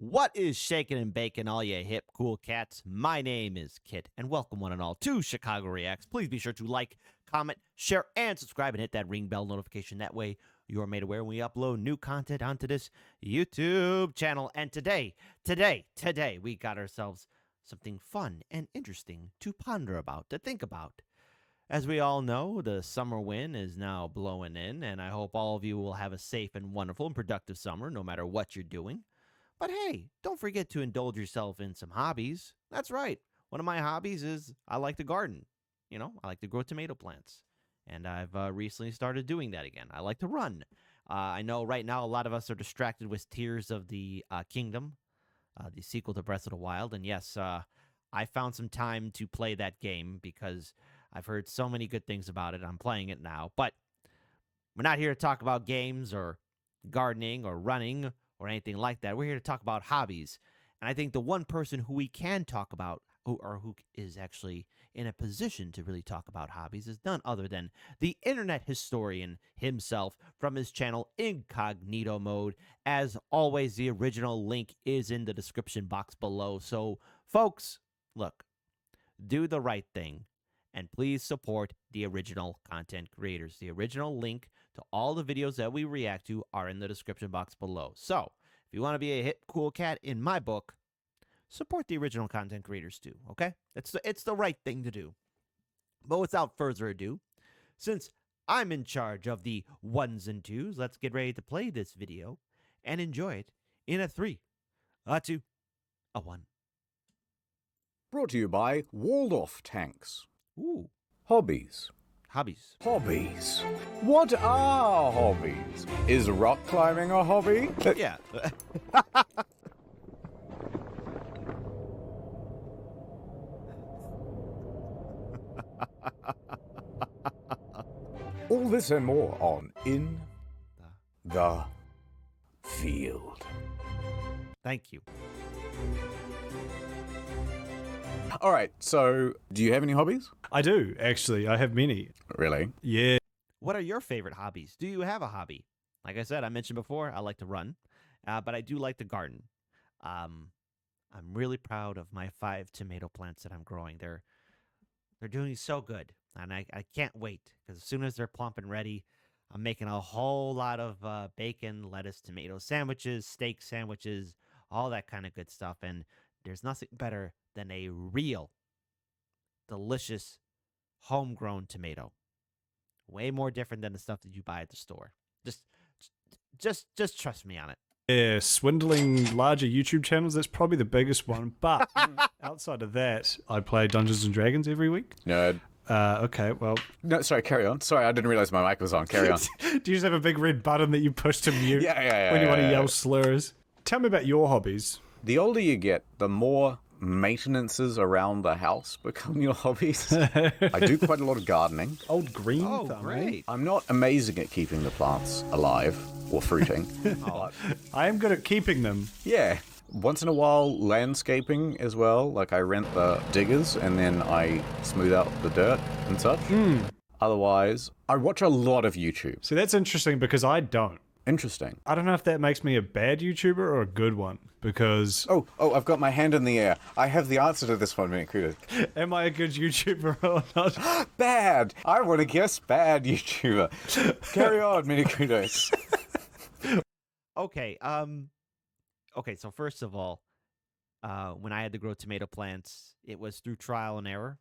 What is shaking and baking, all you hip, cool cats? My name is Kit, and welcome one and all to Chicago Reacts. Please be sure to like, comment, share, and subscribe, and hit that ring bell notification. That way, you are made aware when we upload new content onto this YouTube channel. And today, we got ourselves something fun and interesting to ponder about, to think about. As we all know, the summer wind is now blowing in, and I hope all of you will have a safe and wonderful and productive summer, no matter what you're doing. But hey, don't forget to indulge yourself in some hobbies. That's right. One of my hobbies is I like to garden. You know, I like to grow tomato plants. And I've recently started doing that again. I like to run. I know right now a lot of us are distracted with Tears of the Kingdom, the sequel to Breath of the Wild. And yes, I found some time to play that game because I've heard so many good things about it. I'm playing it now. But we're not here to talk about games or gardening or running or anything like that. We're here to talk about hobbies. And I think the one person who we can talk about, who is actually in a position to really talk about hobbies, is none other than the internet historian himself from his channel Incognito Mode. As always, the original link is in the description box below. So, folks, look, do the right thing. And please support the original content creators. The original link to all the videos that we react to are in the description box below. So, if you want to be a hip, cool cat in my book, support the original content creators too, okay? It's the right thing to do. But without further ado, since I'm in charge of the ones and twos, let's get ready to play this video and enjoy it in a 3, a 2, a 1. Brought to you by Walled-Off Tanks. Ooh. Hobbies. Hobbies. Hobbies. What are hobbies? Is rock climbing a hobby? Yeah. All this and more on In the Field. Thank you. All right, so do you have any hobbies? I do, actually. I have many. Really? Yeah. What are your favorite hobbies? Do you have a hobby? Like I said, I mentioned before, I like to run, but I do like to garden. I'm really proud of my 5 tomato plants that I'm growing. They're doing so good, and I can't wait, because as soon as they're plump and ready, I'm making a whole lot of bacon, lettuce, tomato sandwiches, steak sandwiches, all that kind of good stuff. And there's nothing better than a real, delicious, homegrown tomato. Way more different than the stuff that you buy at the store. Just trust me on it. Yeah, swindling larger YouTube channels, that's probably the biggest one. But outside of that, I play Dungeons & Dragons every week. Nerd. Okay, well... No, sorry, carry on. Sorry, I didn't realize my mic was on. Carry on. Do you just have a big red button that you push to mute when you want to yell slurs? Tell me about your hobbies. The older you get, the more maintenances around the house become your hobbies. I do quite a lot of gardening. Old green Oh, thumb, great. I'm not amazing at keeping the plants alive or fruiting. But I am good at keeping them. yeah, once in a while landscaping as well. Like I rent the diggers and then I smooth out the dirt and such. Otherwise, I watch a lot of YouTube. So that's interesting because I don't. Interesting. I don't know if that makes me a bad YouTuber or a good one, because... Oh, I've got my hand in the air. I have the answer to this 1 minute critic. Am I a good YouTuber or not? Bad! I want to guess bad YouTuber. Carry on, mini kudos. Okay, okay, so first of all, when I had to grow tomato plants, it was through trial and error,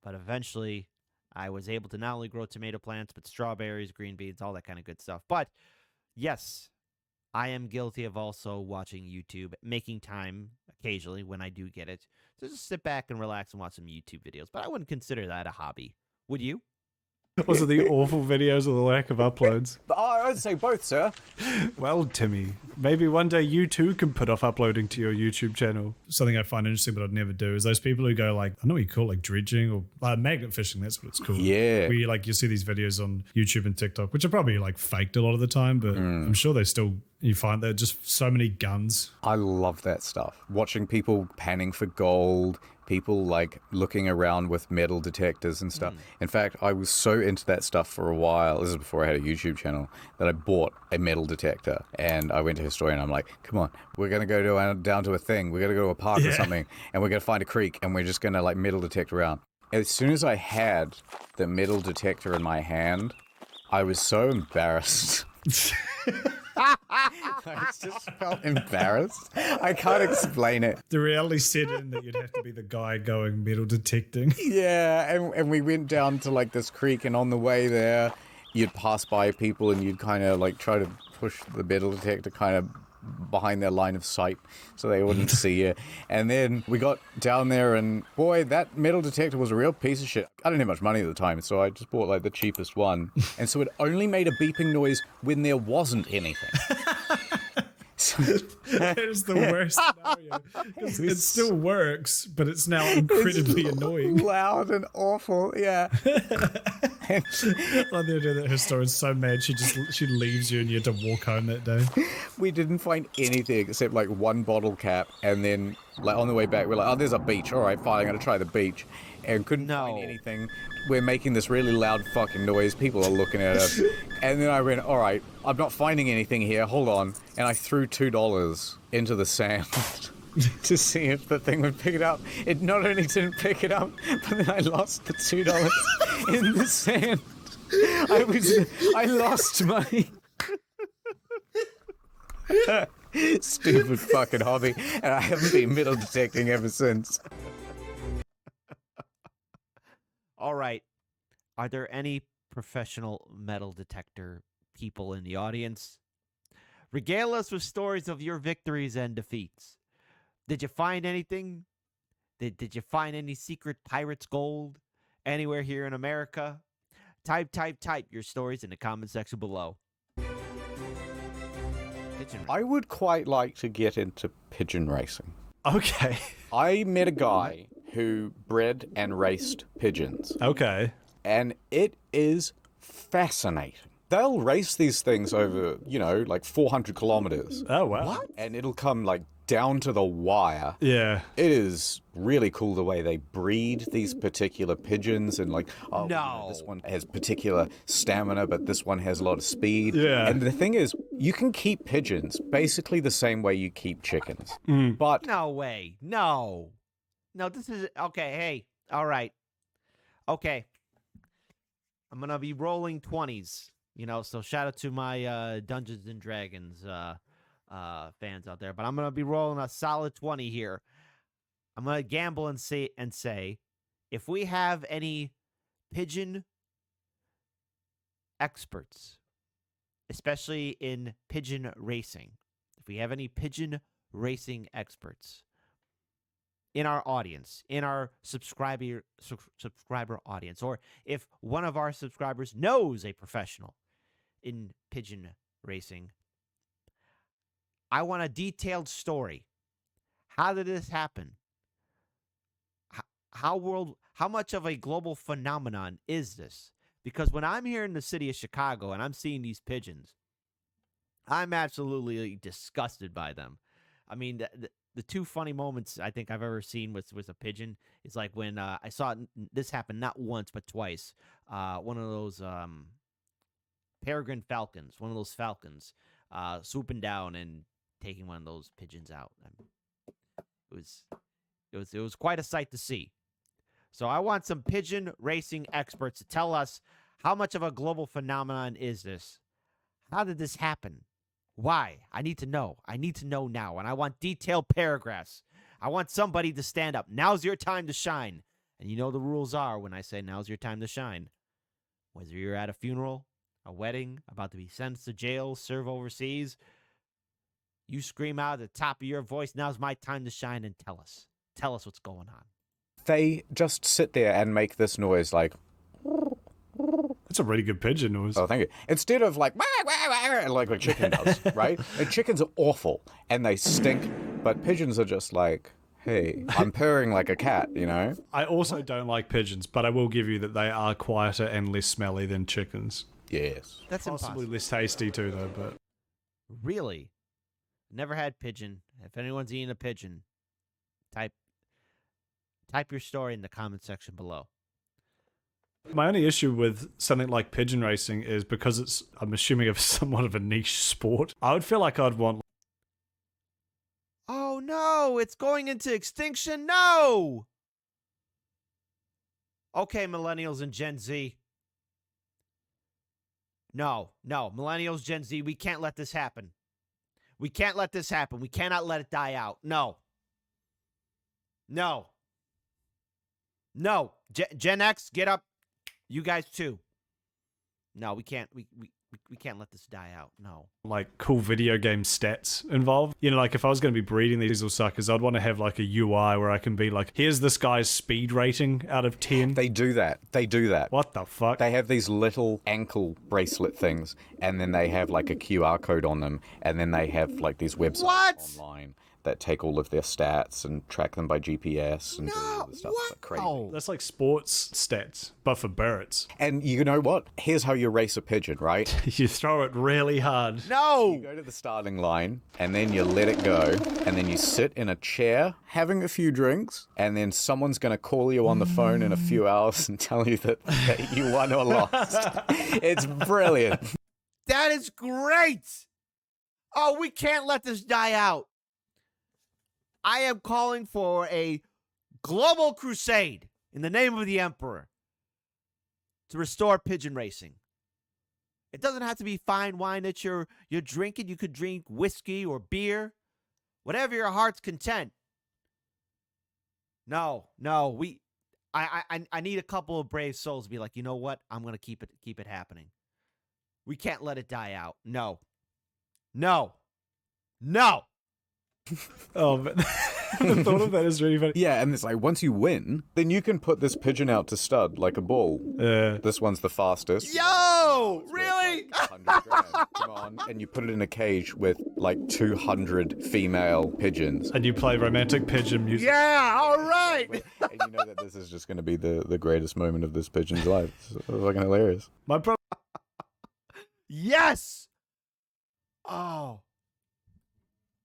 but eventually I was able to not only grow tomato plants, but strawberries, green beans, all that kind of good stuff. But yes, I am guilty of also watching YouTube, making time occasionally when I do get it, to just sit back and relax and watch some YouTube videos. But I wouldn't consider that a hobby. Would you? Was it the awful videos or the lack of uploads? I'd say both, sir. Well, Timmy, maybe one day you too can put off uploading to your YouTube channel. Something I find interesting but I'd never do is those people who go like, I don't know what you call it, like dredging or magnet fishing, that's what it's called. Yeah. Where you see these videos on YouTube and TikTok, which are probably like faked a lot of the time, but I'm sure they still You find there are just so many guns. I love that stuff. Watching people panning for gold, people like looking around with metal detectors and stuff. In fact, I was so into that stuff for a while. This is before I had a YouTube channel, that I bought a metal detector. And I went to Historian. I'm like, come on, we're going to go down to a thing. We're going to go to a park or something. And we're going to find a creek. And we're just going to like metal detect around. As soon as I had the metal detector in my hand, I was so embarrassed. I just felt embarrassed. I can't explain it. The reality set in that you'd have to be the guy going metal detecting. Yeah, and we went down to like this creek, and on the way there, you'd pass by people and you'd kind of like try to push the metal detector kind of behind their line of sight so they wouldn't see you. And then we got down there, and boy, that metal detector was a real piece of shit. I didn't have much money at the time, so I just bought like the cheapest one. And so it only made a beeping noise when there wasn't anything. That is the worst scenario. It still works, but it's now incredibly annoying. Loud and awful, yeah. Like the idea that her story's so mad she leaves you and you have to walk home that day. We didn't find anything except like one bottle cap, and then like on the way back we're like, oh, there's a beach. All right, fine, I'm gonna try the beach, and couldn't find anything. We're making this really loud fucking noise. People are looking at us, and then I went, all right, I'm not finding anything here. Hold on, and I threw $2 into the sand. To see if the thing would pick it up. It not only didn't pick it up, but then I lost the $2 in the sand. I lost money. Stupid fucking hobby, and I haven't been metal detecting ever since. All right. Are there any professional metal detector people in the audience? Regale us with stories of your victories and defeats. Did you find anything? Did you find any secret pirate's gold anywhere here in America? Type your stories in the comment section below. I would quite like to get into pigeon racing. Okay. I met a guy who bred and raced pigeons. Okay. And it is fascinating. They'll race these things over, like 400 kilometers. Oh, wow. What? And it'll come like down to the wire. Yeah. It is really cool the way they breed these particular pigeons, and like, this one has particular stamina, but this one has a lot of speed. Yeah. And the thing is, you can keep pigeons basically the same way you keep chickens. But No way. No, this is okay. Hey, all right. Okay. I'm going to be rolling 20s, so shout out to my Dungeons and Dragons fans out there, but I'm going to be rolling a solid 20 here. I'm going to gamble and say if we have any pigeon experts, especially in pigeon racing, if we have any pigeon racing experts in our audience, in our subscriber audience, or if one of our subscribers knows a professional in pigeon racing, I want a detailed story. How did this happen? How much of a global phenomenon is this? Because when I'm here in the city of Chicago and I'm seeing these pigeons, I'm absolutely disgusted by them. I mean, the two funny moments I think I've ever seen with a pigeon is like when I saw this happen not once but twice. One of those peregrine falcons, swooping down and taking one of those pigeons out. It was quite a sight to see. So I want some pigeon racing experts to tell us, how much of a global phenomenon is this? How did this happen? Why? I need to know. I need to know now, and I want detailed paragraphs. I want somebody to stand up. Now's your time to shine. And you know the rules are when I say now's your time to shine. Whether you're at a funeral, a wedding, about to be sentenced to jail, serve overseas, you scream out at the top of your voice, now's my time to shine, and tell us. Tell us what's going on. they just sit there and make this noise like... That's a really good pigeon noise. Oh, thank you. Instead of like, like a chicken does, right? And chickens are awful and they stink, but pigeons are just like, hey, I'm purring like a cat, you know? I also don't like pigeons, but I will give you that they are quieter and less smelly than chickens. Yes. That's Possibly impossible. less tasty too, though, but... Really? Never had pigeon. If anyone's eating a pigeon, type your story in the comment section below. My only issue with something like pigeon racing is because it's, I'm assuming, somewhat of a niche sport. I would feel like I'd want... Oh no, it's going into extinction. No! Okay, millennials and Gen Z. No, millennials, Gen Z, we can't let this happen. We can't let this happen. We cannot let it die out. No. Gen X, get up. You guys too. No, we can't. We can't let this die out. No. Like cool video game stats involved. You know, like if I was going to be breeding these little suckers, I'd want to have like a UI where I can be like, here's this guy's speed rating out of 10. They do that. What the fuck? They have these little ankle bracelet things, and then they have like a QR code on them, and then they have like these websites online that take all of their stats and track them by GPS and do all this stuff. It's like crazy. Oh. That's like sports stats, but for birds. And you know what? Here's how you race a pigeon, right? You throw it really hard. No! You go to the starting line, and then you let it go, and then you sit in a chair having a few drinks, and then someone's going to call you on the phone in a few hours and tell you that you won or lost. It's brilliant. That is great! Oh, we can't let this die out. I am calling for a global crusade in the name of the Emperor to restore pigeon racing. It doesn't have to be fine wine that you're drinking. You could drink whiskey or beer, whatever your heart's content. No, I need a couple of brave souls to be like, you know what? I'm gonna keep it happening. We can't let it die out. No. Oh, but the thought of that is really funny. Yeah, and it's like, once you win, then you can put this pigeon out to stud like a bull. This one's the fastest. Yo! Really? Like 100 grand. Come on. And you put it in a cage with like 200 female pigeons. And you play romantic pigeon music. Yeah, all right. And you know that this is just going to be the greatest moment of this pigeon's life. It's fucking hilarious. My problem... Yes! Oh.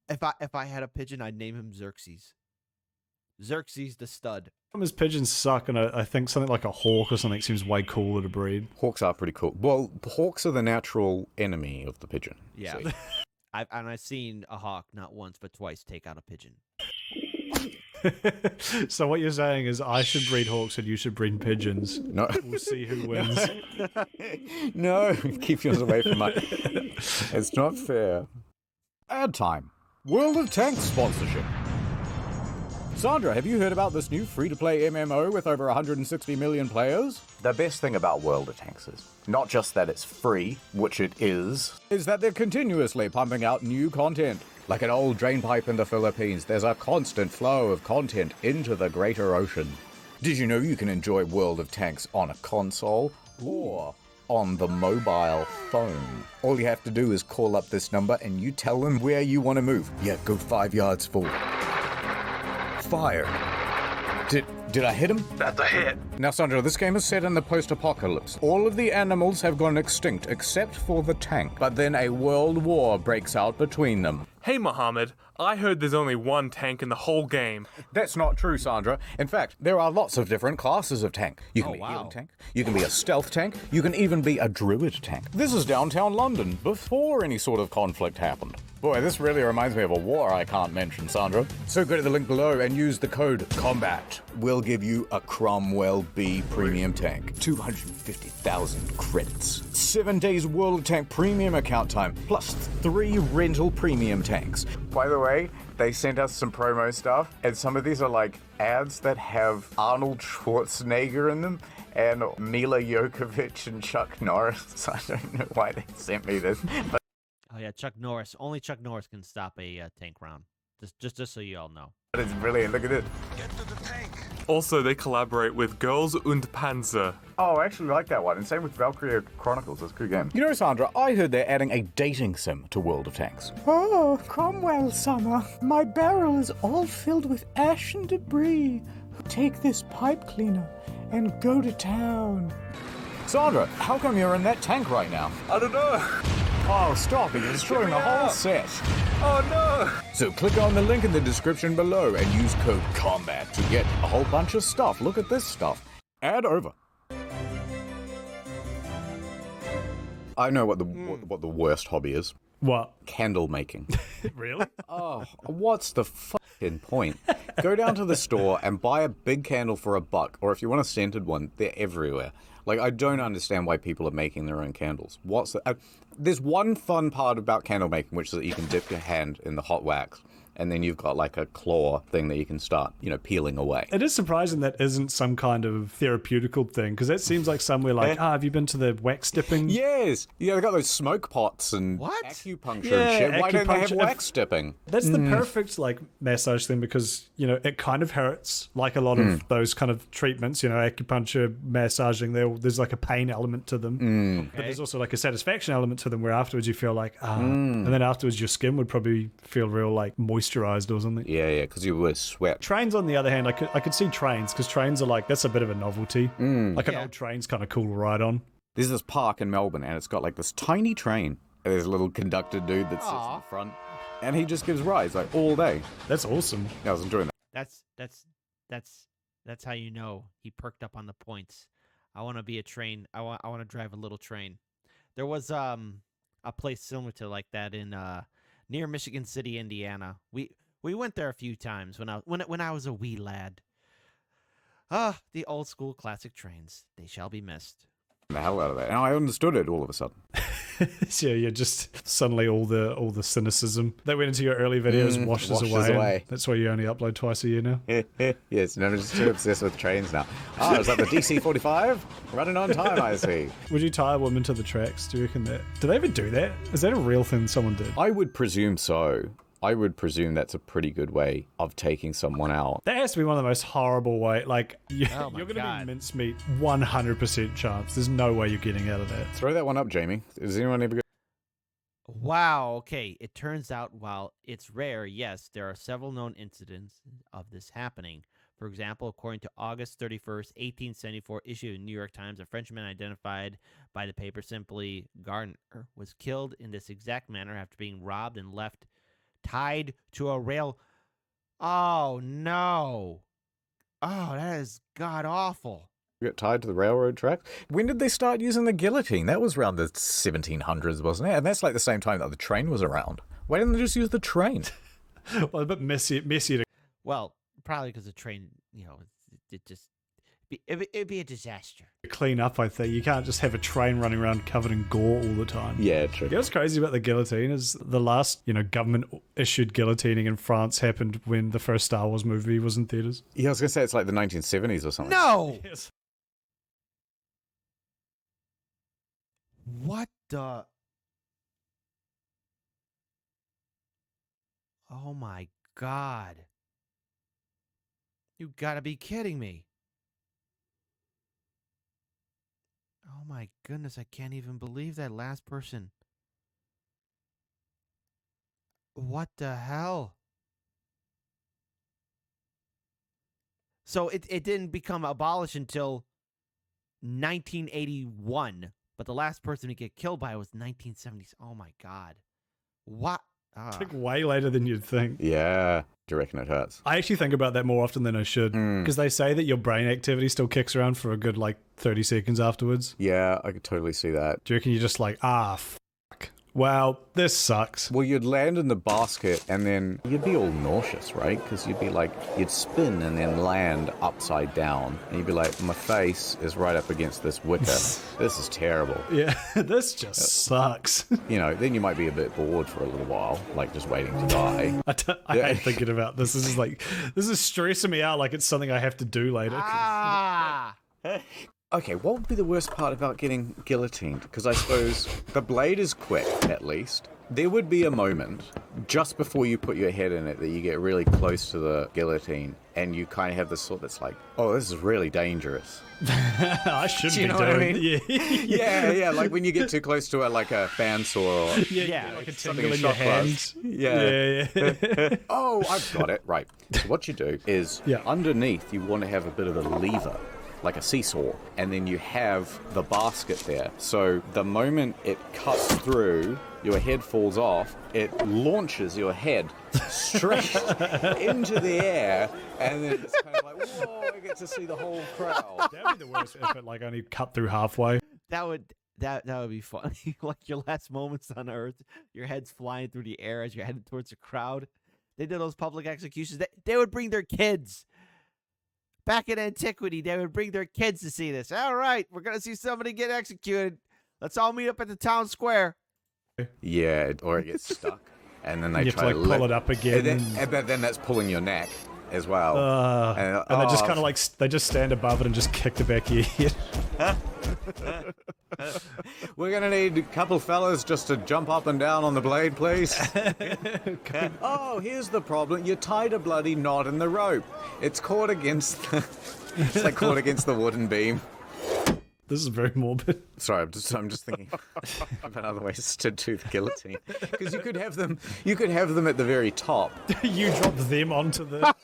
If I had a pigeon, I'd name him Xerxes. Xerxes the stud. Is pigeons suck, and I think something like a hawk or something seems way cooler to breed. Hawks are pretty cool. Well, hawks are the natural enemy of the pigeon. Yeah. I've seen a hawk not once but twice take out a pigeon. So what you're saying is I should breed hawks and you should breed pigeons. No. We'll see who wins. No, keep yours away from mine. It's not fair. Ad time. World of Tanks sponsorship. Sandra, have you heard about this new free-to-play MMO with over 160 million players? The best thing about World of Tanks is not just that it's free, which it is that they're continuously pumping out new content. Like an old drainpipe in the Philippines, there's a constant flow of content into the greater ocean. Did you know you can enjoy World of Tanks on a console or on the mobile phone? All you have to do is call up this number and you tell them where you want to move. Yeah, go 5 yards forward. Fire. Did I hit him? That's a hit. Now, Sandra, this game is set in the post-apocalypse. All of the animals have gone extinct except for the tank. But then a world war breaks out between them. Hey, Mohammed, I heard there's only one tank in the whole game. That's not true, Sandra. In fact, there are lots of different classes of tank. You can be a healing tank, you can be a stealth tank, you can even be a druid tank. This is downtown London, before any sort of conflict happened. Boy, this really reminds me of a war I can't mention, Sandra. So go to the link below and use the code COMBAT. We'll give you a Cromwell B premium tank. 250,000 credits. 7 days World of Tank premium account time, plus 3 rental premium tanks. By the way, they sent us some promo stuff, and some of these are like ads that have Arnold Schwarzenegger in them, and Mila Jokovic and Chuck Norris. I don't know why they sent me this, but Oh yeah, Chuck Norris. Only Chuck Norris can stop a tank round. Just so you all know. it's brilliant. Look at it. Get to the tank. Also, they collaborate with Girls und Panzer. Oh, I actually like that one. And same with Valkyria Chronicles. It's a good game. You know, Sandra, I heard they're adding a dating sim to World of Tanks. Oh, Cromwell, Summer. My barrel is all filled with ash and debris. Take this pipe cleaner and go to town. Sandra, how come you're in that tank right now? I don't know. Oh, stop it. You're destroying the whole set. Oh, no. So click on the link in the description below and use code COMBAT to get a whole bunch of stuff. Look at this stuff. Ad over. I know what the worst hobby is. What? Candle making. Really? Oh, what's the fucking point? Go down to the store and buy a big candle for $1, or if you want a scented one, they're everywhere. Like, I don't understand why people are making their own candles. There's one fun part about candle making, which is that you can dip your hand in the hot wax, and then you've got like a claw thing that you can start, peeling away. It is surprising that isn't some kind of therapeutical thing, because that seems like somewhere like, have you been to the wax dipping? Yes. Yeah, they got those smoke pots and What? acupuncture Yeah, and shit. Why don't they have acupuncture. wax dipping? That's the perfect massage thing, because it kind of hurts like a lot of those kind of treatments. Acupuncture, massaging. There's like a pain element to them, but there's also like a satisfaction element to them, where afterwards you feel like and then afterwards your skin would probably feel real like moisturized or something. Yeah, because you would sweat. Trains, on the other hand, I could see trains, because trains are like, that's a bit of a novelty. Like an old train's kind of cool to ride on. There's this park in Melbourne, and it's got like this tiny train. And there's a little conductor dude that sits in the front, and he just gives rides like all day. That's awesome. Yeah, I was enjoying that. That's how you know he perked up on the points. I want to be a train. I want to drive a little train. There was a place similar to like that in near Michigan City, Indiana. We went there a few times when I was a wee lad. The old school classic trains. They shall be missed. The hell out of that, and I understood it all of a sudden. So yeah, just suddenly all the cynicism that went into your early videos washes away. That's why you only upload twice a year now. Yes, no, I'm just too obsessed with trains now. Is that the DC-45? Running on time, I see. Would you tie a woman to the tracks? Do you reckon that? Do they ever do that? Is that a real thing someone did? I would presume so. I would presume that's a pretty good way of taking someone out. That has to be one of the most horrible way. Like, you're Oh my going to God. be mincemeat, 100% chance. There's no way you're getting out of that. Throw that one up, Jamie. Is anyone ever Wow, okay. It turns out while it's rare, yes, there are several known incidents of this happening. For example, according to August 31st, 1874 issue in New York Times, a Frenchman identified by the paper simply Gardner was killed in this exact manner after being robbed and left tied to a rail. Oh, no. Oh, that is god-awful. get tied to the railroad tracks? When did they start using the guillotine? That was around the 1700s, wasn't it? And that's like the same time that the train was around. Why didn't they just use the train? Well, a bit messy to... Well, probably because the train, it'd be a disaster. clean up, I think. You can't just have a train running around covered in gore all the time. Yeah, true. You know what's crazy about the guillotine is the last, government-issued guillotining in France happened when the first Star Wars movie was in theaters. Yeah, I was going to say it's like the 1970s or something. No! Yes. What the... Oh my god. You gotta be kidding me. Oh my goodness, I can't even believe that last person. What the hell? So it didn't become abolished until 1981, but the last person to get killed by it was 1970s. Oh my god. What? Took way later than you'd think. Yeah. Do you reckon it hurts? I actually think about that more often than I should. Because they say that your brain activity still kicks around for a good, 30 seconds afterwards. Yeah, I could totally see that. Do you reckon you're just like, fuck. Well, this sucks. Well, you'd land in the basket and then you'd be all nauseous, right? Because you'd be you'd spin and then land upside down. And you'd be like, my face is right up against this wicker. This is terrible. Yeah, this just sucks. Then you might be a bit bored for a little while, just waiting to die. I hate thinking about this. This is stressing me out like it's something I have to do later. Okay, what would be the worst part about getting guillotined? Because I suppose the blade is quick, at least. There would be a moment just before you put your head in it that you get really close to the guillotine and you kind of have this thought that's like, oh, this is really dangerous. I shouldn't be know doing what I mean? Yeah. Yeah, like when you get too close to like a bandsaw or Yeah, like a something tingle in in your shot glass. hand. Yeah. Oh, I've got it. Right. So what you do is Yeah. underneath you want to have a bit of a lever. like a seesaw, and then you have the basket there. So the moment it cuts through, your head falls off, it launches your head straight into the air, and then it's kind of like, whoa, I get to see the whole crowd. That would be the worst if it like only cut through halfway. That would be funny. Like your last moments on Earth, your head's flying through the air as you're heading towards a crowd. They did those public executions. They would bring their kids. Back in antiquity, they would bring their kids to see this. All right, we're going to see somebody get executed. Let's all meet up at the town square. Yeah, or it gets stuck. And then they You try have to like pull it up again. And then that's pulling your neck as well. And they just kind of like, they just stand above it and just kick the back of your head. We're going to need a couple fellas just to jump up and down on the blade, please. Oh, here's the problem. You tied a bloody knot in the rope. It's caught against the... It's like caught against the wooden beam. This is very morbid. Sorry, I'm just thinking about other ways to do the guillotine. Because you could have them at the very top. You drop them onto the...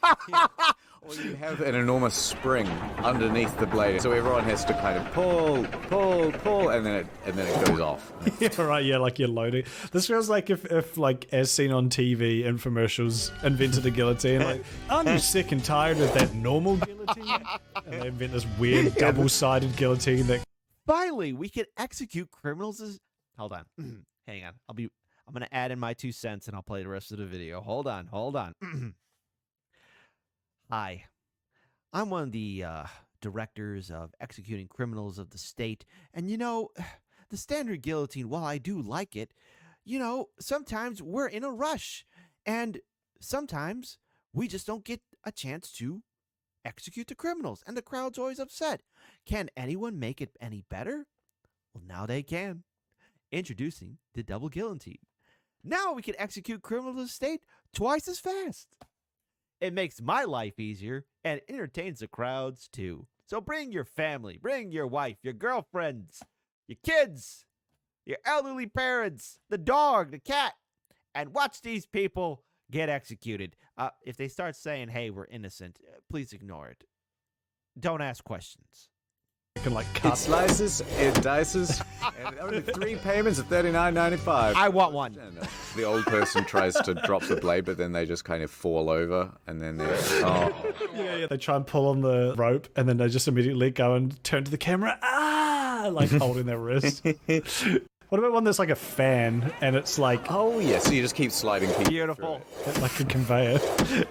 Or you have an enormous spring underneath the blade, so everyone has to kind of pull, and then it goes off. Yeah, right, yeah, like you're loading. This feels like if like, as seen on TV, infomercials invented a guillotine, like, aren't you sick and tired of that normal guillotine? And they invent this weird double-sided guillotine that... Finally, we can execute criminals as... Hold on. Hang on. I'm going to add in my 2 cents, and I'll play the rest of the video. Hold on. Hi, I'm one of the directors of executing criminals of the state, and you know, the standard guillotine, while I do like it, you know, sometimes we're in a rush, and sometimes we just don't get a chance to execute the criminals, and the crowd's always upset. Can anyone make it any better? Well, now they can. Introducing the double guillotine. Now we can execute criminals of the state twice as fast. It makes my life easier and entertains the crowds too. So bring your family, bring your wife, your girlfriends, your kids, your elderly parents, the dog, the cat, and watch these people get executed. If they start saying, hey, we're innocent, please ignore it. Don't ask questions. You can like It cut... slices, it dices, and only 3 payments of $39.95. I want one. The old person tries to drop the blade, but then they just kind of fall over, and then they're... Oh. Yeah, they try and pull on the rope, and then they just immediately go and turn to the camera, like holding their wrist. What about one that's like a fan, and it's like... Oh, yeah, so you just keep sliding people Beautiful. like a conveyor,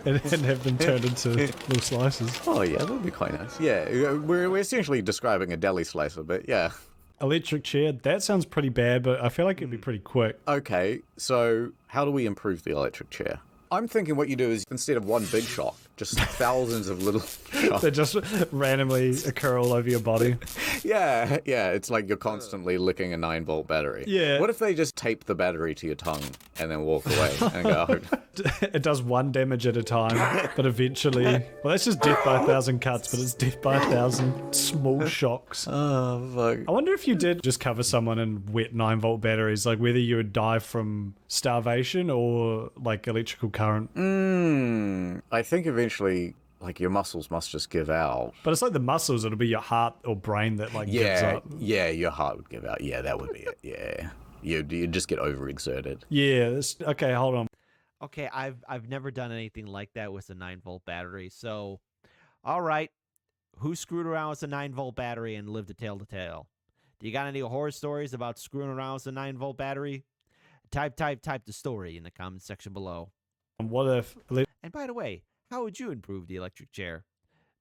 and have them turned into little slices. Oh, yeah, that would be quite nice. Yeah, we're essentially describing a deli slicer, but yeah. Electric chair, that sounds pretty bad, but I feel like it'd be pretty quick. Okay, so how do we improve the electric chair? I'm thinking what you do is, instead of one big shock, just thousands of little shocks. They just randomly occur all over your body. Yeah, it's like you're constantly licking a 9-volt battery. Yeah. What if they just tape the battery to your tongue and then walk away and go, It does 1 damage at a time, but eventually... Well, that's just death by 1,000 cuts, but it's death by 1,000 small shocks. oh, fuck. I wonder if you did just cover someone in wet 9-volt batteries, like whether you would die from starvation or like electrical current. I think eventually, like, your muscles must just give out. But it's like the muscles, it'll be your heart or brain that like gives up. Yeah, your heart would give out. Yeah, that would be it. Yeah. You'd just get overexerted. Yeah, okay, hold on. Okay, I've never done anything like that with a 9-volt battery. So, all right, who screwed around with a 9-volt battery and lived a tale to tale? Do you got any horror stories about screwing around with a 9-volt battery? Type the story in the comment section below. What if... And by the way, how would you improve the electric chair?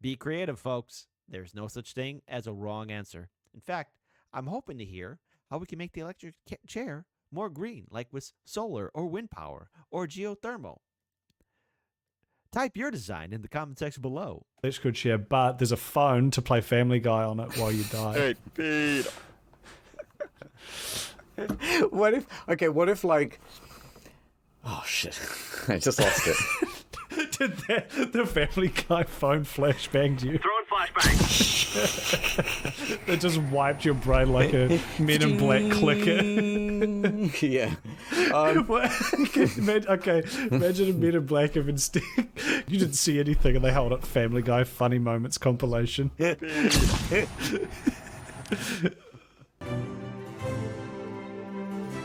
Be creative, folks. There's no such thing as a wrong answer. In fact, I'm hoping to hear how we can make the electric chair more green, like with solar or wind power or geothermal. Type your design in the comment section below. Electrical chair, but there's a phone to play Family Guy on it while you die. What if like... Oh, shit. I just lost it. Did the Family Guy phone flashbanged you? Throwing flashbang. It just wiped your brain like a Men in Black clicker. Yeah. Okay, imagine a Men in Black if instead you didn't see anything and they held up Family Guy Funny Moments compilation.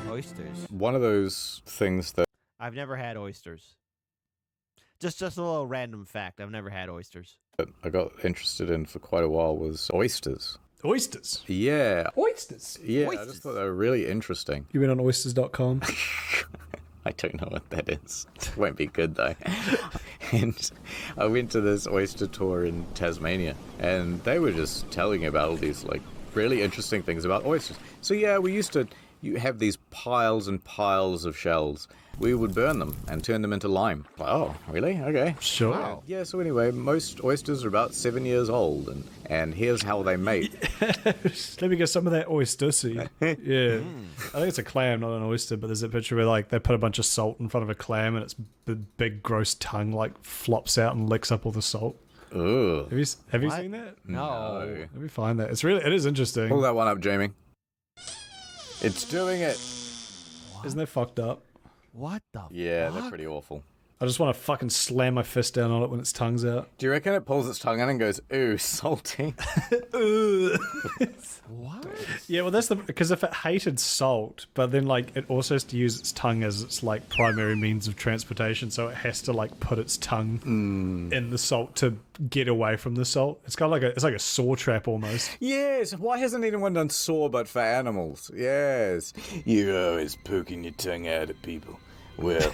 Oysters. One of those things that I've never had oysters. Just a little random fact. I've never had oysters. I got interested in for quite a while was oysters. Oysters? Yeah. Oysters? Yeah, I Oysters. just thought they were really interesting. You went on oysters.com? I don't know what that is. It won't be good though. And I went to this oyster tour in Tasmania, and they were just telling me about all these like really interesting things about oysters. So yeah, we used to have these piles and piles of shells. We would burn them and turn them into lime. Oh, really? Okay. Sure. Wow. Yeah, so anyway, most oysters are about 7 years old, and here's how they mate. Let me get some of that oyster, see. Yeah. I think it's a clam, not an oyster, but there's a picture where like they put a bunch of salt in front of a clam and its big gross tongue like flops out and licks up all the salt. Ugh. Have you What? seen that? No. Let me find that. It is interesting. Pull that one up, Jamie. It's doing it. Isn't that fucked up? What the Yeah, fuck? they're pretty awful. I just want to fucking slam my fist down on it when its tongue's out. Do you reckon it pulls its tongue in and goes, ooh, salty? What? Yeah, well, that's because if it hated salt, but then like it also has to use its tongue as its like primary means of transportation, so it has to like put its tongue in the salt to get away from the salt. It's kind of like it's like a saw trap almost. Yes, why hasn't anyone done saw but for animals? Yes. You're always poking your tongue out at people. Well,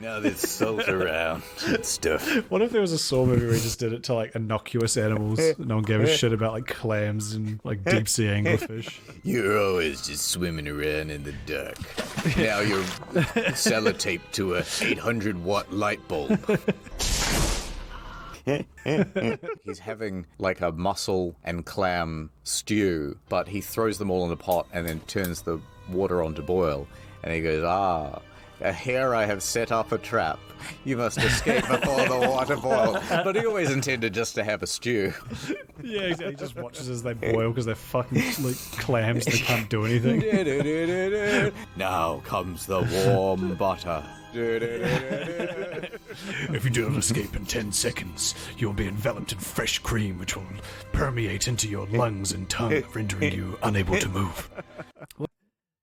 now there's salt around and stuff. What if there was a Saw movie where he just did it to like innocuous animals? No one gave a shit about like clams and like deep sea anglerfish. You're always just swimming around in the dark. Now you're sellotaped to a 800-watt light bulb. He's having like a mussel and clam stew, but he throws them all in a pot and then turns the water on to boil. And he goes, here I have set up a trap. You must escape before the water boils. But he always intended just to have a stew. Yeah, exactly. He just watches as they boil because they're fucking like clams. They can't do anything. Now comes the warm butter. If you do not escape in 10 seconds, you'll be enveloped in fresh cream, which will permeate into your lungs and tongue, rendering you unable to move.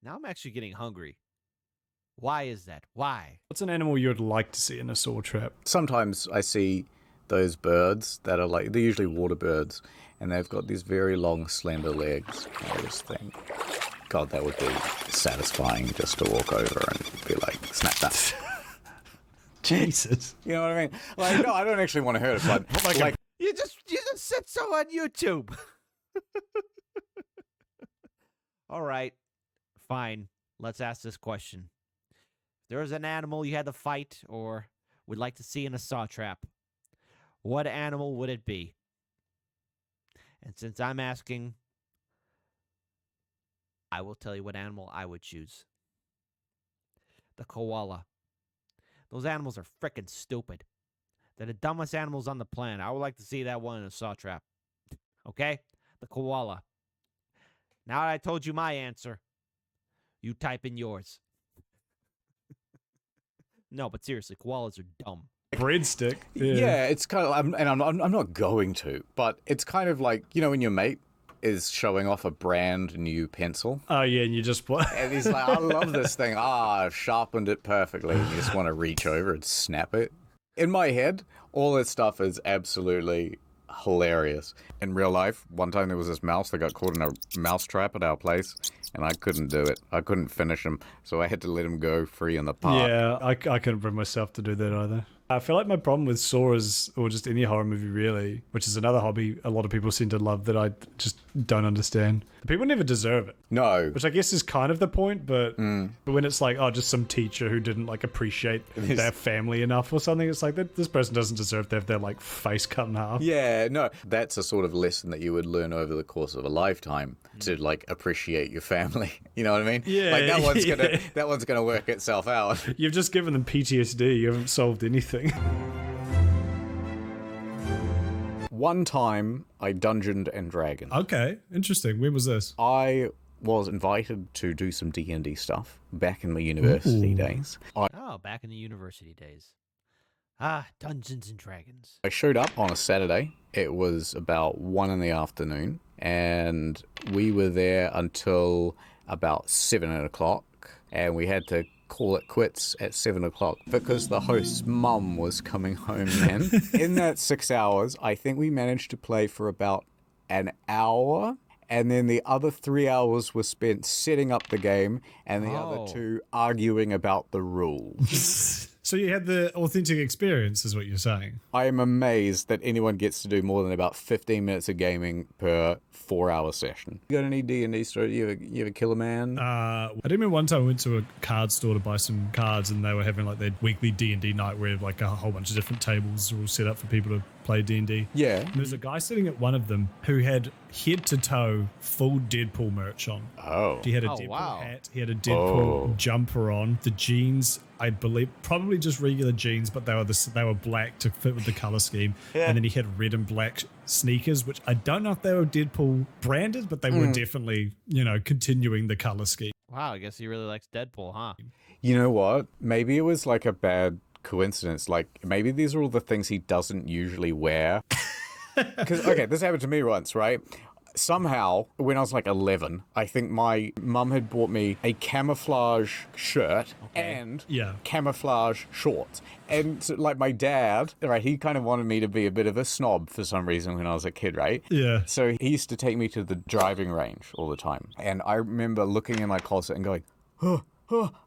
Now I'm actually getting hungry. Why is that? Why? What's an animal you would like to see in a saw trap? Sometimes I see those birds that are like, they're usually water birds, and they've got these very long, slender legs. I just think, God, that would be satisfying just to walk over and be like, snap that. Jesus. You know what I mean? Like, no, I don't actually want to hurt it, but like You just said so on YouTube. All right. Fine. Let's ask this question. If there was an animal you had to fight or would like to see in a saw trap, what animal would it be? And since I'm asking, I will tell you what animal I would choose. The koala. Those animals are frickin' stupid. They're the dumbest animals on the planet. I would like to see that one in a saw trap. Okay? The koala. Now that I told you my answer, you type in yours. No, but seriously, koalas are dumb. Breadstick. yeah, it's kind of, I'm not going to, but it's kind of like, you know, when your mate is showing off a brand new pencil. Oh, yeah, and you just... And he's like, I love this thing. I've sharpened it perfectly. And you just want to reach over and snap it. In my head, all this stuff is absolutely hilarious. In real life, one time there was this mouse that got caught in a mouse trap at our place, and I couldn't do it. I couldn't finish him, so I had to let him go free in the park. Yeah, I couldn't bring myself to do that either. I feel like my problem with Saw is, or just any horror movie really, which is another hobby a lot of people seem to love that I just don't understand. People never deserve it. No. Which I guess is kind of the point, but when it's like, oh, just some teacher who didn't like appreciate their family enough or something, it's like this person doesn't deserve to have their like face cut in half. Yeah, no. That's a sort of lesson that you would learn over the course of a lifetime to like appreciate your family. You know what I mean? Yeah. Like that one's gonna work itself out. You've just given them PTSD. You haven't solved anything. One time I Dungeoned and Dragoned. Okay, interesting. When was this? I was invited to do some D&D stuff back in my university days. Oh, back in the university days. Dungeons and Dragons. I showed up on a Saturday. It was about 1 in the afternoon, and we were there until about 7 o'clock, and we had to call it quits at 7 o'clock because the host's mum was coming home then. In that 6 hours, I think we managed to play for about an hour, and then the other 3 hours were spent setting up the game, and the other 2 arguing about the rules. So you had the authentic experience, is what you're saying? I am amazed that anyone gets to do more than about 15 minutes of gaming per 4-hour session. You got any D&D story? You ever kill a man? I remember one time I went to a card store to buy some cards, and they were having like their weekly D&D night where like a whole bunch of different tables were all set up for people to play D&D. Yeah. And there was a guy sitting at one of them who had head to toe full Deadpool merch on. Oh. He had a Deadpool hat. He had a Deadpool jumper on. The jeans, I believe, probably just regular jeans, but they were black to fit with the color scheme. And then he had red and black sneakers, which I don't know if they were Deadpool branded, but they were definitely, continuing the color scheme. Wow, I guess he really likes Deadpool, huh? You know what? Maybe it was like a bad coincidence. Like, maybe these are all the things he doesn't usually wear. Because, okay, this happened to me once, right? Somehow, when I was like 11, I think my mum had bought me a camouflage shirt and camouflage shorts. And so, like, my dad, right, he kind of wanted me to be a bit of a snob for some reason when I was a kid, right? Yeah. So he used to take me to the driving range all the time. And I remember looking in my closet and going,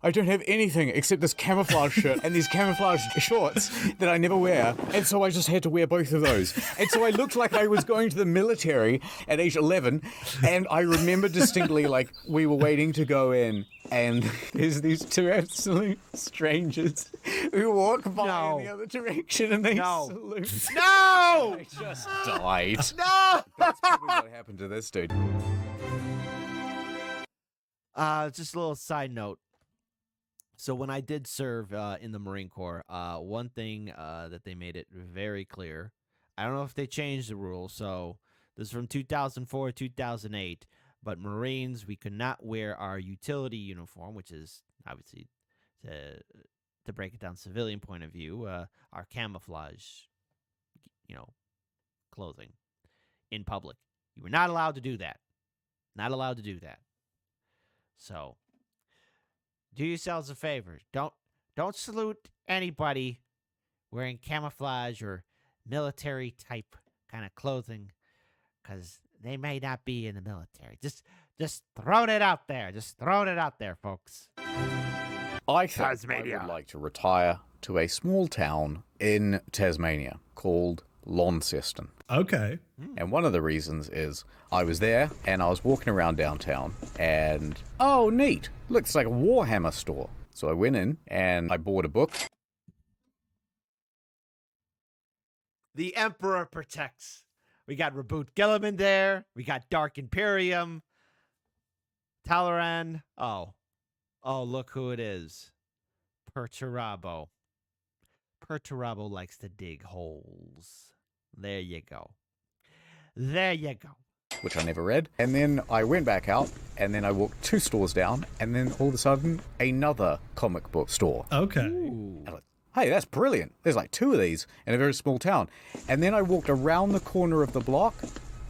I don't have anything except this camouflage shirt and these camouflage shorts that I never wear. And so I just had to wear both of those. And so I looked like I was going to the military at age 11. And I remember distinctly, like, we were waiting to go in, and there's these 2 absolute strangers who walk by in the other direction and they salute. No! I just died. No! That's probably what happened to this dude. Just a little side note. So when I did serve in the Marine Corps, one thing that they made it very clear, I don't know if they changed the rules, so this is from 2004, 2008, but Marines, we could not wear our utility uniform, which is obviously, to break it down civilian point of view, our camouflage, clothing in public. You were not allowed to do that. Not allowed to do that. So, do yourselves a favor. Don't salute anybody wearing camouflage or military type kind of clothing, because they may not be in the military. Just throwing it out there. Just throwing it out there, folks. I think I would like to retire to a small town in Tasmania called Launceston. Okay. And one of the reasons is I was there and I was walking around downtown and, oh, neat, looks like a Warhammer store. So I went in and I bought a book. The Emperor Protects. We got Reboot Gilliman there. We got Dark Imperium. Talaran. Oh, look who it is. Perturabo. Perturabo likes to dig holes. There you go. There you go. Which I never read. And then I went back out, and then I walked 2 stores down, and then all of a sudden, another comic book store. Okay. And I'm like, hey, that's brilliant. There's like 2 of these in a very small town. And then I walked around the corner of the block,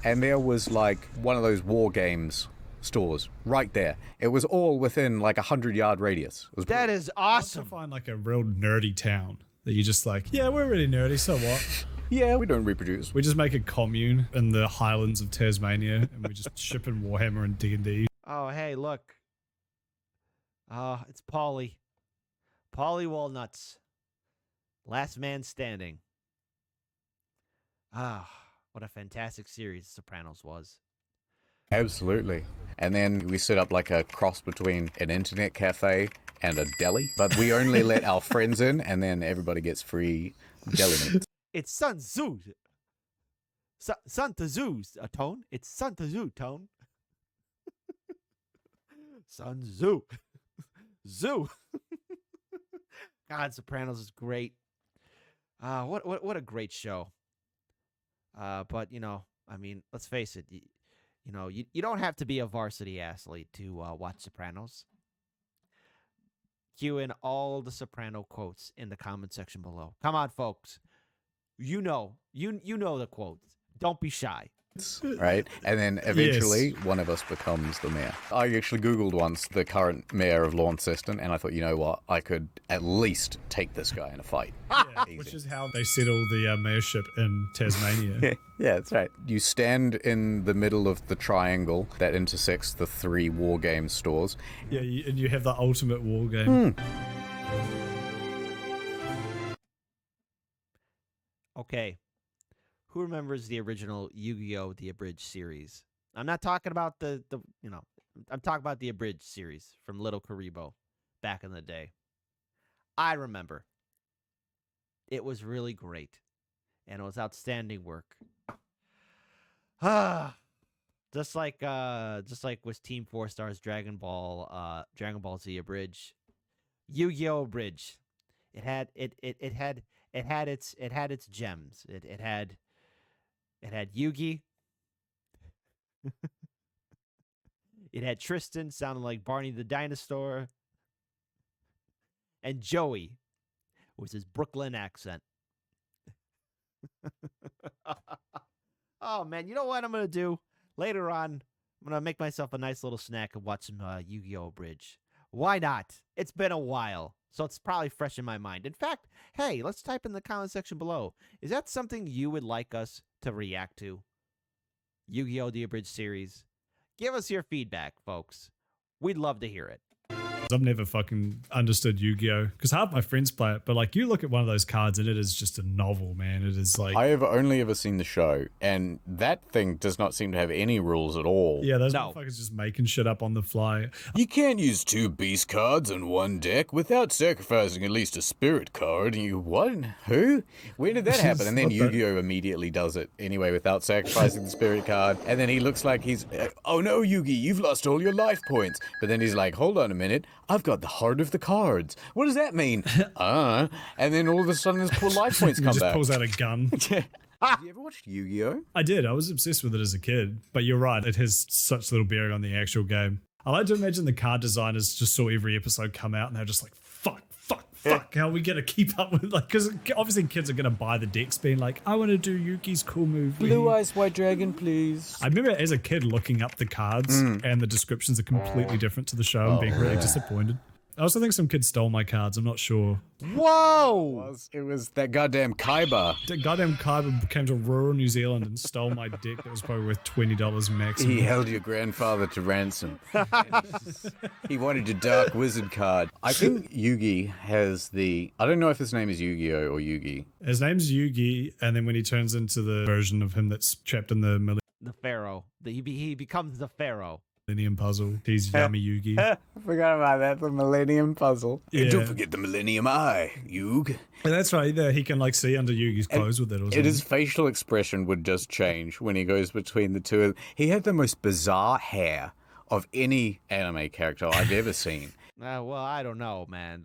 and there was like one of those war games stores right there. It was all within like 100-yard radius. It was that brilliant. is awesome. I find like a real nerdy town that you just like, yeah, we're really nerdy, so what? Yeah, we don't reproduce. We just make a commune in the highlands of Tasmania, and we just ship in Warhammer and D&D. Oh, hey, look. It's Paulie. Paulie Walnuts. Last Man Standing. What a fantastic series Sopranos was. Absolutely. And then we set up like a cross between an internet cafe and a deli, but we only let our friends in, and then everybody gets free deli meats. It's Sun Tzu. Sun Tzu's a tone. It's Sun Tzu tone. Sun Tzu. Zoo. God, Sopranos is great. What a great show. But I mean, let's face it. You know, you don't have to be a varsity athlete to watch Sopranos. Cue in all the Soprano quotes in the comment section below. Come on, folks. You know the quotes. Don't be shy. Right? And then eventually one of us becomes the mayor. I actually Googled once the current mayor of Launceston, and I thought, you know what? I could at least take this guy in a fight. Yeah, which is how they settle the mayorship in Tasmania. Yeah, that's right. You stand in the middle of the triangle that intersects the 3 war game stores. Yeah, and you have the ultimate war game. Okay. Who remembers the original Yu-Gi-Oh! The Abridged series? I'm not talking about the I'm talking about the Abridged series from Little Karibo back in the day. I remember. It was really great. And it was outstanding work. Just like with Team 4 Stars Dragon Ball Z Abridged. Yu-Gi-Oh! Abridged. It had its gems. It had Yugi. It had Tristan sounding like Barney the Dinosaur. And Joey with his Brooklyn accent. Oh, man. You know what I'm going to do? Later on, I'm going to make myself a nice little snack and watch some Yu-Gi-Oh! Bridge. Why not? It's been a while, so it's probably fresh in my mind. In fact, hey, let's type in the comment section below. Is that something you would like us to react to? Yu-Gi-Oh! The Abridged series. Give us your feedback, folks. We'd love to hear it. I've never fucking understood Yu-Gi-Oh! Because half my friends play it, but like you look at one of those cards and it is just a novel, man. It is like... I have only ever seen the show, and that thing does not seem to have any rules at all. Yeah, those motherfuckers just making shit up on the fly. You can't use 2 beast cards on one deck without sacrificing at least a spirit card. You what? Who? Where did that happen? And then Yu-Gi-Oh! Immediately does it anyway without sacrificing the spirit card. And then he looks like he's, oh no, Yugi, you've lost all your life points. But then he's like, hold on a minute. I've got the heart of the cards. What does that mean? And then all of a sudden his poor life points come back. He just pulls out a gun. Have you ever watched Yu-Gi-Oh? I did. I was obsessed with it as a kid. But you're right. It has such little bearing on the actual game. I like to imagine the card designers just saw every episode come out and they're just like, fuck. How are we going to keep up with, like, because obviously kids are going to buy the decks being like, I want to do Yuki's cool move. Blue Eyes White Dragon, please. I remember as a kid looking up the cards and the descriptions are completely different to the show and being really disappointed. I also think some kid stole my cards. I'm not sure. Whoa! It was that goddamn Kaiba. That goddamn Kaiba came to rural New Zealand and stole my deck that was probably worth $20 maximum. He held your grandfather to ransom. He wanted your Dark Wizard card. I think Yugi has the... I don't know if his name is Yu-Gi-Oh! Or Yugi. His name's Yugi, and then when he turns into the version of him that's trapped in the Pharaoh. He becomes the Pharaoh. Millennium Puzzle. He's Yummy Yugi. I forgot about that, the Millennium Puzzle. Yeah. And don't forget the Millennium Eye, Yug. And that's right, there he can like see under Yugi's clothes with it or something. His facial expression would just change when he goes between the two. He had the most bizarre hair of any anime character I've ever seen. Well, I don't know, man.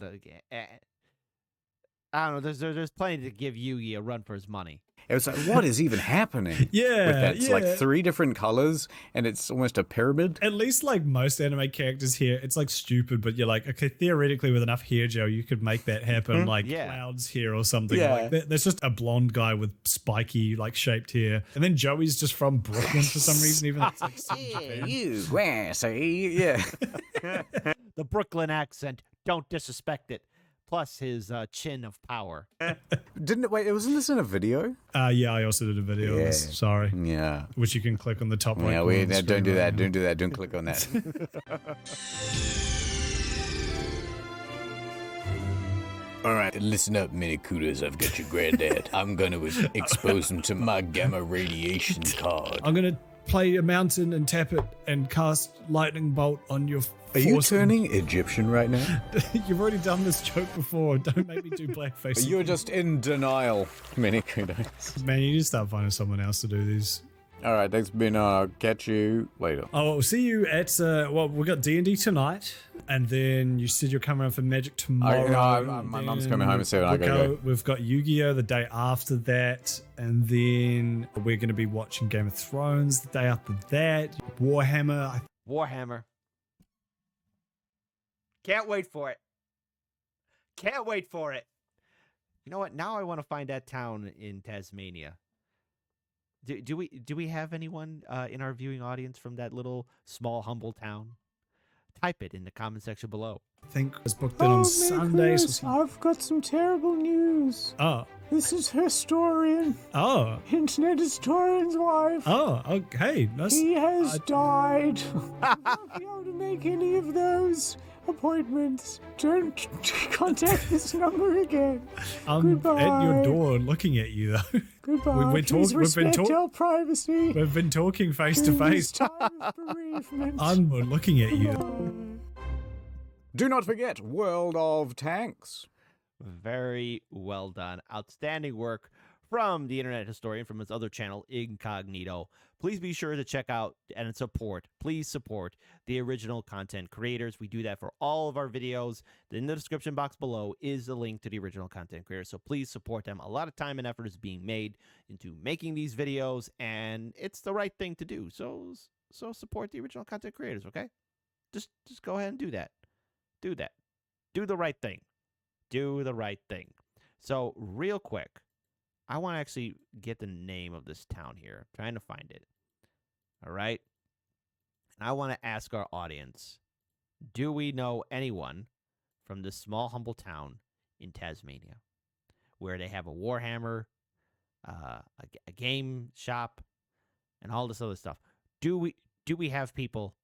I don't know. There's plenty to give Yugi a run for his money. It was like, what is even happening? Yeah, with that? It's yeah. like 3 different colors, and it's almost a pyramid. At least like most anime characters here, it's like stupid, but you're like, okay, theoretically with enough hair gel, you could make that happen. Like clouds here or something. Yeah. Like there's just a blonde guy with spiky like shaped hair, and then Joey's just from Brooklyn for some reason. Even though it's like Yeah, yeah. The Brooklyn accent. Don't disrespect it. Plus his chin of power. Wasn't this in a video? Yeah, I also did a video. Yeah. Sorry. Yeah. Which you can click on the top right. Yeah, don't do that. Don't do that. Don't click on that. All right, listen up, Mini Cooters. I've got your granddad. I'm going to expose him to my gamma radiation card. I'm going to play a mountain and tap it and cast lightning bolt on your Are you turning Egyptian right now? You've already done this joke before. Don't make me do blackface. You're just in denial, Mini Kudos. Man, you need to start finding someone else to do these. All right, thanks for being on. I'll catch you later. Oh, see you at well, we got D&D tonight, and then you said you're coming around for Magic tomorrow. My mum's coming home at 7. I gotta go. We've got Yu-Gi-Oh the day after that, and then we're going to be watching Game of Thrones the day after that. Warhammer. Warhammer. Can't wait for it. Can't wait for it. You know what? Now I want to find that town in Tasmania. Do we have anyone in our viewing audience from that little small humble town? Type it in the comment section below. I think it's booked in on Sundays. Chris, I've got some terrible news. Oh. This is Historian. Oh. Internet Historian's wife. Oh, okay. He has died. I won't be able to make any of those appointments. Don't contact this number again. Goodbye. At your door looking at you, though. Goodbye. Please respect our privacy. We've been talking face to face. Time of bereavement. I'm looking at you. Do not forget World of Tanks. Very well done. Outstanding work from the Internet Historian from his other channel, Incognito. Please be sure to check out and support. Please support the original content creators. We do that for all of our videos. In the description box below is the link to the original content creators. So please support them. A lot of time and effort is being made into making these videos, and it's the right thing to do. So support the original content creators, okay? Just go ahead and do that. Do that. Do the right thing. Do the right thing. So real quick, I want to actually get the name of this town here. I'm trying to find it. All right. And I want to ask our audience, do we know anyone from this small, humble town in Tasmania where they have a Warhammer, a game shop, and all this other stuff? Do we have people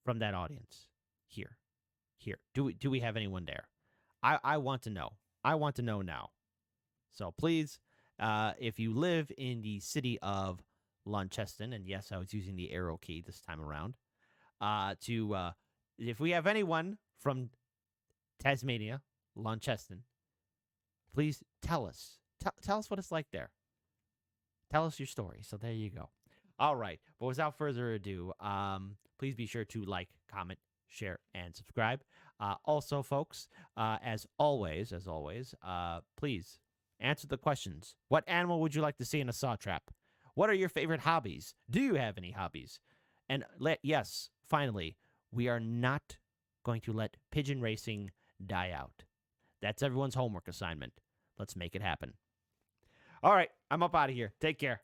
from that audience here? Do we have anyone there? I want to know. I want to know now. So please, if you live in the city of Launceston, and yes, I was using the arrow key this time around, if we have anyone from Tasmania, Launceston, please tell us. Tell us what it's like there. Tell us your story. So there you go. All right. But without further ado, please be sure to like, comment, share, and subscribe. Also, folks, as always, please answer the questions. What animal would you like to see in a saw trap? What are your favorite hobbies? Do you have any hobbies? And yes, finally, we are not going to let pigeon racing die out. That's everyone's homework assignment. Let's make it happen. All right, I'm up out of here. Take care.